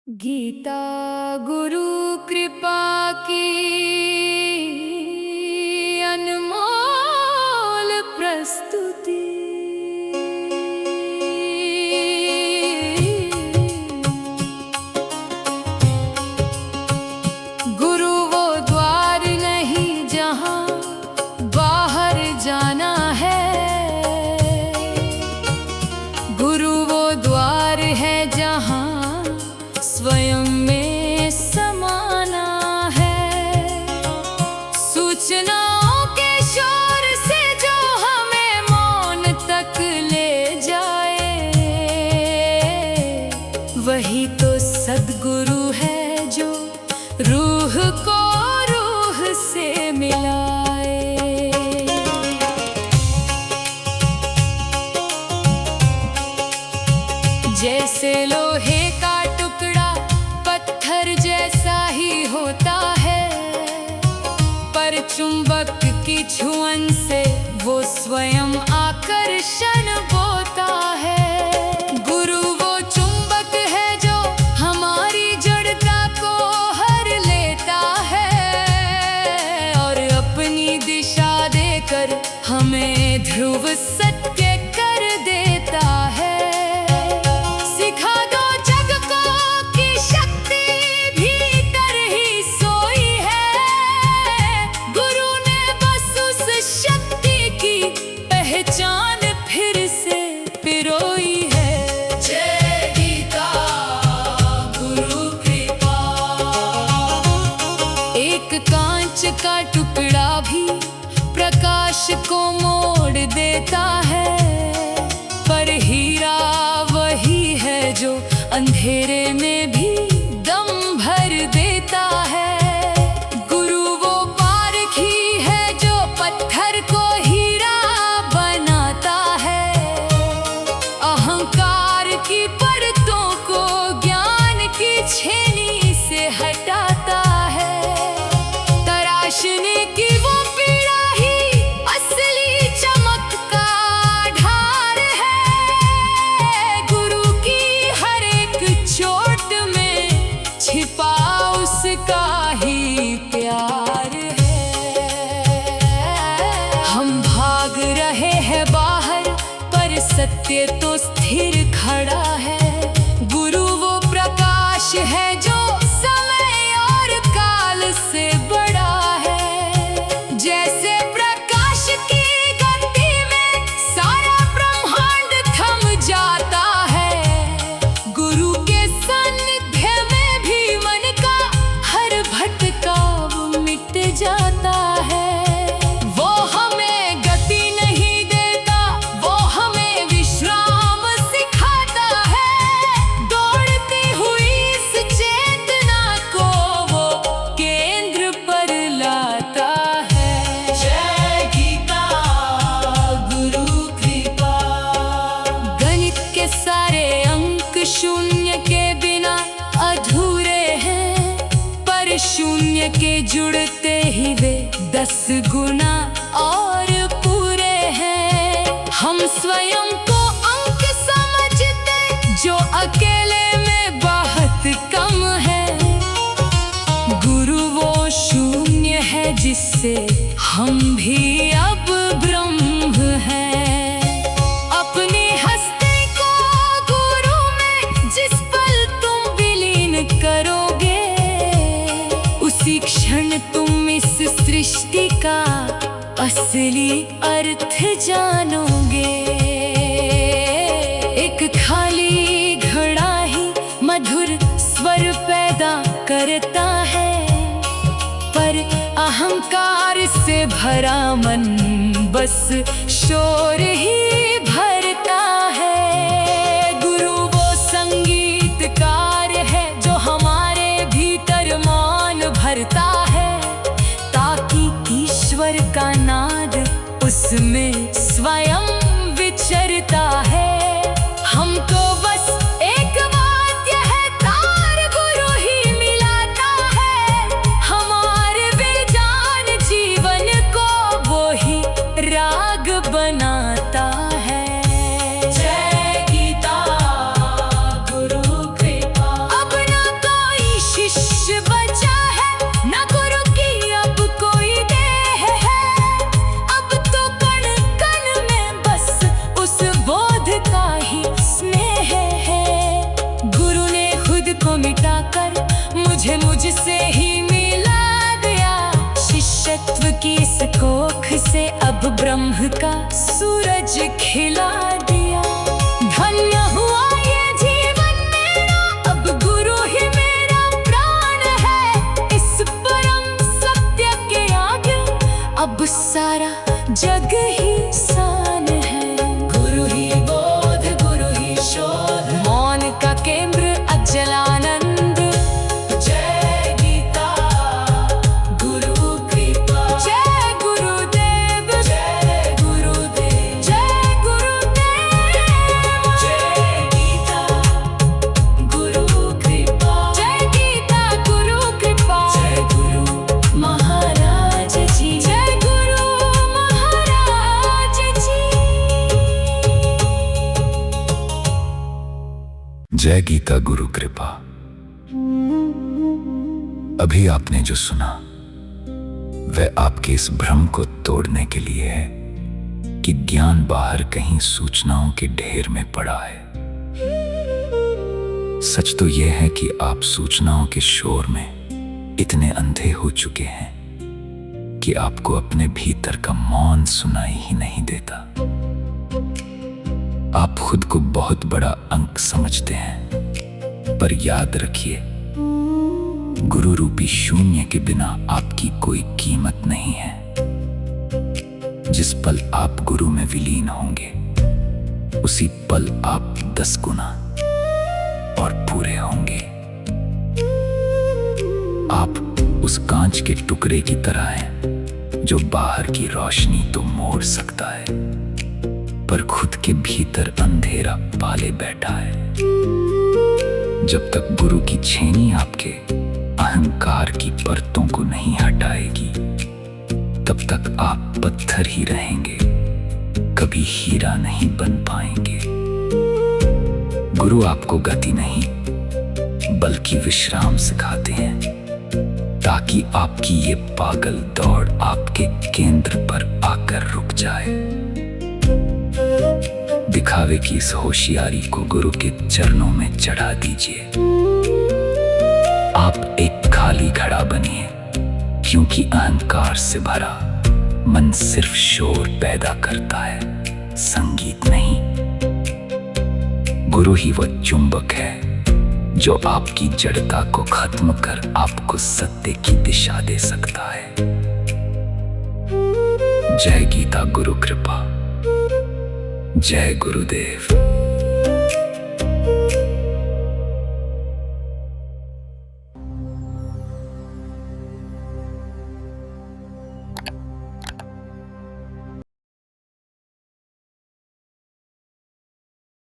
गीता गुरु कृपा की अनमोल प्रस्तुति। गुरु वो द्वार नहीं जहाँ बाहर जाना है, गुरु वो द्वार है जहाँ स्वयं में समाना है। सूचनाओं के शोर से जो हमें मौन तक ले जाए, वही तो सद्गुरु है जो रूह को रूह से मिलाए। जैसे लोहे का टुकड़ा पत्थर जैसा ही होता है, पर चुंबक की छुअन से वो स्वयं आकर्षण बोता है। गुरु वो चुंबक है जो हमारी जड़ता को हर लेता है और अपनी दिशा देकर हमें ध्रुव सत्य कर देता है। पहचान फिर से पिरोई है। जय गीता गुरु कृपा। एक कांच का टुकड़ा भी प्रकाश को मोड़ देता है, पर हीरा वही है जो अंधेरे में भी दम भर देता है। गुरु वो पारखी है जो पत्थर को की परतों को ज्ञान की छेनी से हटाता है। तराशने की वो पीड़ा ही असली चमक का आधार है। गुरु की हर एक चोट में छिपा उसका ही प्यार है। हम भाग रहे हैं बाहर, पर सत्य तो स्थिर खड़ा है। गुरु वो प्रकाश है जो समय और काल से बड़ा है। जैसे प्रकाश की गति में सारा ब्रह्मांड थम जाता है, गुरु के सानिध्य में भी मन का हर भटकाव मिट जाता है। शून्य के बिना अधूरे हैं, पर शून्य के जुड़ते ही वे 10 गुना और पूरे हैं। हम स्वयं को अंक समझते जो अकेले में बहुत कम है। गुरु वो शून्य है जिससे हम भी अब ब्रह्म हैं। अपनी हस्ती को गुरु में जिस पल तुम विलीन करोगे, उसी क्षण तुम इस सृष्टि का असली अर्थ जानोगे। एक खाली घड़ा ही मधुर स्वर पैदा करता है, पर अहंकार से भरा मन बस शोर ही भरता है। गुरु वो संगीतकार है जो हमारे भीतर मौन भरता है, ताकि ईश्वर का नाद उसमें स्वयं विचरता है। हमको बस एक वाद्य है, तार गुरु ही मिलाता है। हमारे बेजान जीवन को वो ही राग बनाता है। जय गीता गुरु कृपा। अपना अब सारा जग ही सान है। गुरु ही बोध, गुरु ही शोध, मौन का केंद्र अचलानंद। जय गीता गुरु कृपा, जय गुरुदेव, जय गुरुदेव, जय गुरुदेव। जय गीता गुरु कृपा, जय गीता गुरु कृपा, जय गुरु महाराज जी, जय गुरु महाराज जी। जय गीता गुरु कृपा। अभी आपने जो सुना वह आपके इस भ्रम को तोड़ने के लिए है कि ज्ञान बाहर कहीं सूचनाओं के ढेर में पड़ा है। सच तो यह है कि आप सूचनाओं के शोर में इतने अंधे हो चुके हैं कि आपको अपने भीतर का मौन सुनाई ही नहीं देता। आप खुद को बहुत बड़ा अंक समझते हैं, पर याद रखिए, गुरु रूपी शून्य के बिना आपकी कोई कीमत नहीं है। जिस पल आप गुरु में विलीन होंगे, उसी पल आप 10 गुना और पूरे होंगे। आप उस कांच के टुकड़े की तरह हैं जो बाहर की रोशनी तो मोड़ सकता है, पर खुद के भीतर अंधेरा पाले बैठा है। जब तक गुरु की छेनी आपके अहंकार की परतों को नहीं हटाएगी, तब तक आप पत्थर ही रहेंगे, कभी हीरा नहीं बन पाएंगे। गुरु आपको गति नहीं बल्कि विश्राम सिखाते हैं, ताकि आपकी ये पागल दौड़ आपके केंद्र पर आकर रुक जाए। दिखावे की इस होशियारी को गुरु के चरणों में चढ़ा दीजिए। आप एक खाली घड़ा बनिए, क्योंकि अहंकार से भरा मन सिर्फ शोर पैदा करता है, संगीत नहीं। गुरु ही वह चुंबक है जो आपकी जड़ता को खत्म कर आपको सत्य की दिशा दे सकता है। जय गीता गुरु कृपा, जय गुरुदेव।